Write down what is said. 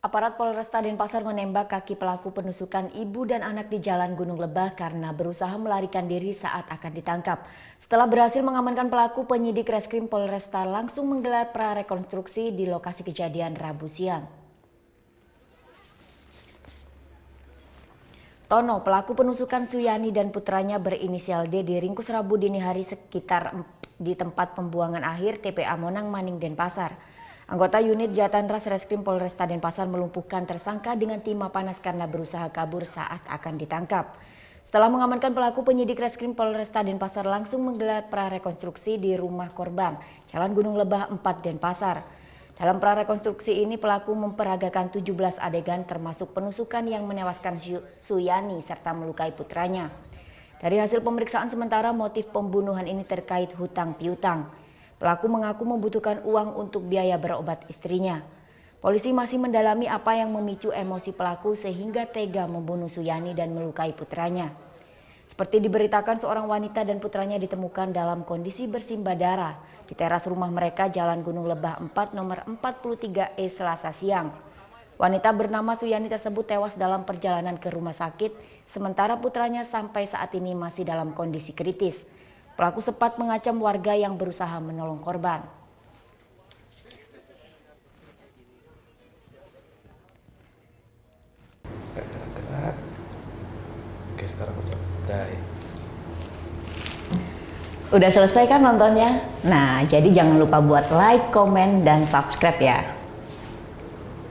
Aparat Polresta Denpasar menembak kaki pelaku penusukan ibu dan anak di Jalan Gunung Lebah karena berusaha melarikan diri saat akan ditangkap. Setelah berhasil mengamankan pelaku, penyidik Reskrim Polresta langsung menggelar prarekonstruksi di lokasi kejadian Rabu siang. Tono, pelaku penusukan Suyani dan putranya berinisial D diringkus Rabu dini hari sekitar di tempat pembuangan akhir TPA Monang Maning Denpasar. Anggota unit Jatantras Reskrim Polresta Denpasar melumpuhkan tersangka dengan timah panas karena berusaha kabur saat akan ditangkap. Setelah mengamankan pelaku, penyidik Reskrim Polresta Denpasar langsung menggelar prarekonstruksi di rumah korban, Jalan Gunung Lebah 4 Denpasar. Dalam prarekonstruksi ini pelaku memperagakan 17 adegan termasuk penusukan yang menewaskan Suyani serta melukai putranya. Dari hasil pemeriksaan sementara motif pembunuhan ini terkait hutang piutang. Pelaku mengaku membutuhkan uang untuk biaya berobat istrinya. Polisi masih mendalami apa yang memicu emosi pelaku sehingga tega membunuh Suyani dan melukai putranya. Seperti diberitakan, seorang wanita dan putranya ditemukan dalam kondisi bersimbah darah di teras rumah mereka Jalan Gunung Lebah 4 nomor 43E Selasa siang. Wanita bernama Suyani tersebut tewas dalam perjalanan ke rumah sakit, sementara putranya sampai saat ini masih dalam kondisi kritis. Pelaku sempat mengancam warga yang berusaha menolong korban. Oke, sekarang udah. Udah selesai kan nontonnya? Nah, jadi jangan lupa buat like, komen, dan subscribe ya.